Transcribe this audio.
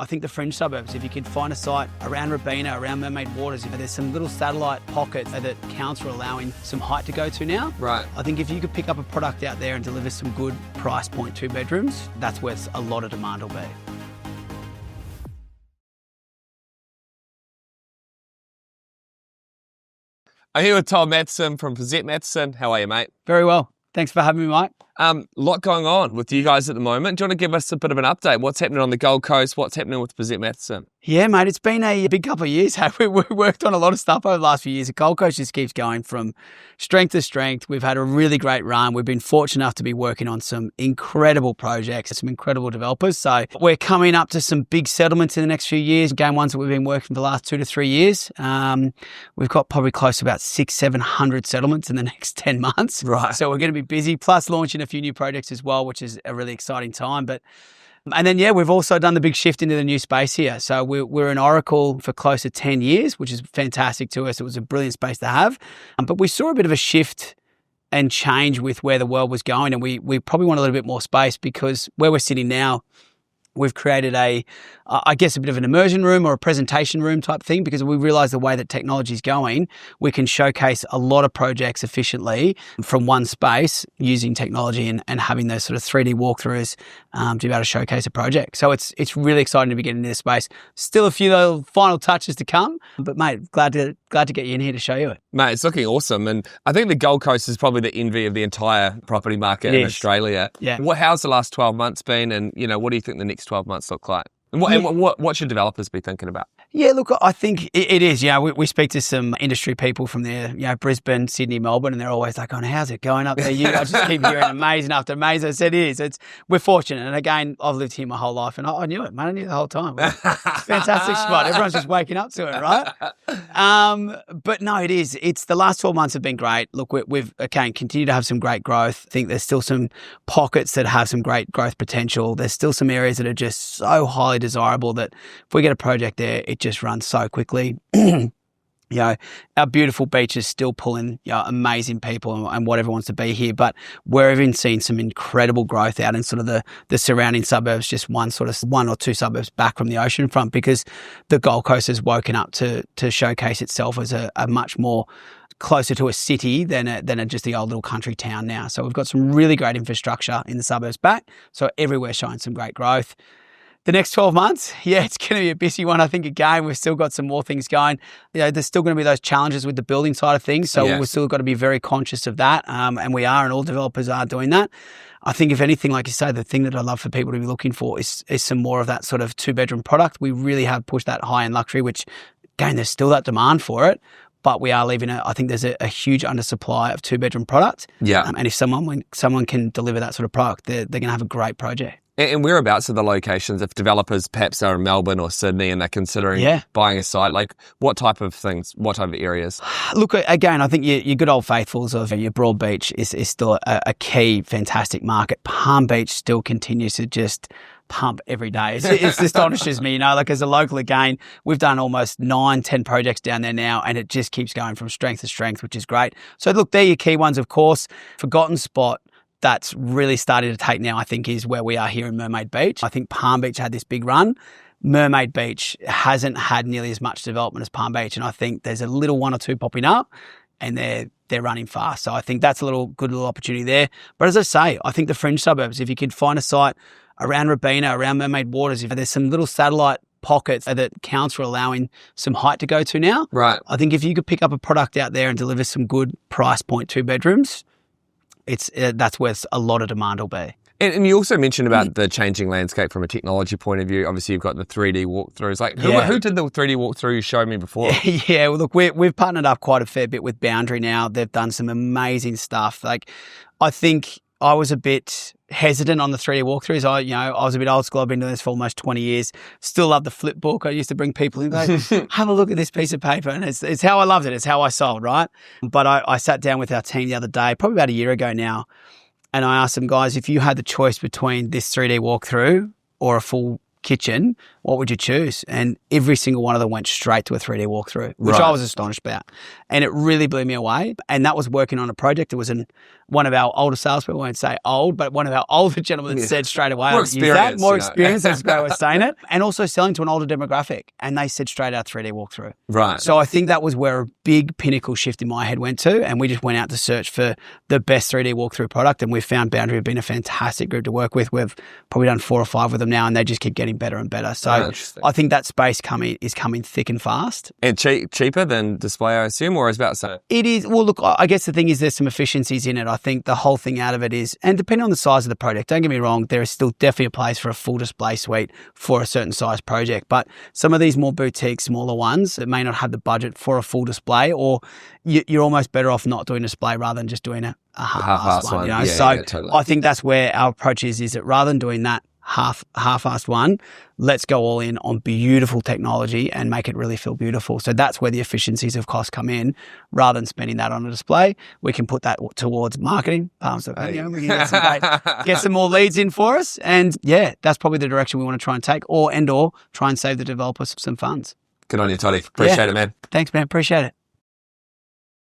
I think the Fringe suburbs, if you can find a site around Robina, around Mermaid Waters, there's some little satellite pockets that council are allowing some height to go to now. Right. I think if you could pick up a product out there and deliver some good price point 2 bedrooms, that's where a lot of demand will be. I'm here with Todd Matheson from Pezet Matheson. How are you, mate? Very well. Thanks for having me, Mike. Lot going on with you guys at the moment. Do you want to give us a bit of an update? What's happening on the Gold Coast? What's happening with Pezet Matheson? Yeah, mate, it's been a big couple of years. We worked on a lot of stuff over the last few years. The Gold Coast just keeps going from strength to strength. We've had a really great run. We've been fortunate enough to be working on some incredible projects, some incredible developers. So we're coming up to some big settlements in the next few years. Again, ones that we've been working for the last 2 to 3 years. We've got probably close to about 600-700 settlements in the next 10 months. Right. So we're going to be busy, plus launching a few new projects as well, which is a really exciting time. And then, yeah, we've also done the big shift into the new space here. So we're in Oracle for close to 10 years, which is fantastic to us. It was a brilliant space to have. But we saw a bit of a shift and change with where the world was going. And we probably want a little bit more space, because where we're sitting now, we've created I guess a bit of an immersion room or a presentation room type thing, because we realize the way that technology is going, we can showcase a lot of projects efficiently from one space using technology and having those sort of 3D walkthroughs to be able to showcase a project. So it's really exciting to be getting into this space. Still a few little final touches to come, but mate, glad to get you in here to show you it. Mate, it's looking awesome. And I think the Gold Coast is probably the envy of the entire property market in Australia. Yeah. How's the last 12 months been? And, what do you think the next 12 months look like? And what should developers be thinking about? Yeah, look, I think it is. We speak to some industry people from there, Brisbane, Sydney, Melbourne, and they're always like, how's it going up there? I just keep hearing amazing after amazing. I said it is. We're fortunate. And again, I've lived here my whole life, and I knew it, man. I knew it the whole time. It's a fantastic spot. Everyone's just waking up to it, right? But no, it is. It's the last 12 months have been great. Look, we've continued to have some great growth. I think there's still some pockets that have some great growth potential. There's still some areas that are just so highly desirable that if we get a project there, it just runs so quickly. Our beautiful beach is still pulling amazing people and whatever wants to be here, but we're even seeing some incredible growth out in sort of the surrounding suburbs, just one or two suburbs back from the ocean front, because the Gold Coast has woken up to showcase itself as a much more closer to a city than just the old little country town now. So we've got some really great infrastructure in the suburbs back, so everywhere showing some great growth. The next 12 months, it's going to be a busy one. I think, again, we've still got some more things going. There's still going to be those challenges with the building side of things. So we've still got to be very conscious of that. And we are, and all developers are doing that. I think, if anything, like you say, the thing that I'd love for people to be looking for is some more of that sort of 2-bedroom product. We really have pushed that high-end luxury, which, again, there's still that demand for it. But we are leaving I think there's a huge undersupply of 2-bedroom product. Yeah. And if someone can deliver that sort of product, they're going to have a great project. And whereabouts are the locations? If developers perhaps are in Melbourne or Sydney and they're considering buying a site, like what type of things, what type of areas? Look, again, I think your good old faithfuls of your Broadbeach is still a key, fantastic market. Palm Beach still continues to just pump every day. It astonishes me, as a local, again, we've done almost 9-10 projects down there now, and it just keeps going from strength to strength, which is great. So look, they're your key ones, of course. Forgotten spot that's really starting to take now, I think, is where we are here in Mermaid Beach. I think Palm Beach had this big run. Mermaid Beach hasn't had nearly as much development as Palm Beach, and I think there's a little one or two popping up, and they're running fast. So I think that's a good little opportunity there. But as I say, I think the Fringe suburbs, if you could find a site around Robina, around Mermaid Waters, there's some little satellite pockets that council are allowing some height to go to now. Right. I think if you could pick up a product out there and deliver some good price point 2 bedrooms, that's where a lot of demand will be. And you also mentioned about the changing landscape from a technology point of view. Obviously, you've got the 3D walkthroughs. Who did the 3D walkthrough you showed me before? Yeah, well, look, we've partnered up quite a fair bit with Boundary now. They've done some amazing stuff. I think I was a bit hesitant on the 3D walkthroughs. I was a bit old school. I've been doing this for almost 20 years. Still love the flip book. I used to bring people in and go, have a look at this piece of paper. And it's how I loved it. It's how I sold, right? But I sat down with our team the other day, probably about a year ago now, and I asked them, guys, if you had the choice between this 3D walkthrough or a full kitchen, what would you choose? And every single one of them went straight to a 3D walkthrough, which I was astonished about. And it really blew me away. And that was working on a project. It was one of our older salespeople, I won't say old, but one of our older gentlemen said straight away, more experience, that's a great way of saying it. And also selling to an older demographic. And they said straight out 3D walkthrough. Right. So I think that was where a big pinnacle shift in my head went to. And we just went out to search for the best 3D walkthrough product. And we found Boundary have been a fantastic group to work with. We've probably done 4 or 5 with them now, and they just keep getting better and better. So I think that space is coming thick and fast. And cheaper than display, I assume, or is about so? It is. Well, look, I guess the thing is there's some efficiencies in it. I think the whole thing out of it is, and depending on the size of the project, don't get me wrong, there is still definitely a place for a full display suite for a certain size project. But some of these more boutique, smaller ones that may not have the budget for a full display, or you're almost better off not doing a display rather than just doing a half-assed one. You know? Totally. I think that's where our approach is that rather than doing that half-assed one, let's go all in on beautiful technology and make it really feel beautiful. So that's where the efficiencies of cost come in. Rather than spending that on a display, we can put that towards marketing. We can get some more leads in for us. And yeah, that's probably the direction we want to try and take, or try and save the developers some funds. Good on you, Toddy. Appreciate it, man. Thanks, man. Appreciate it.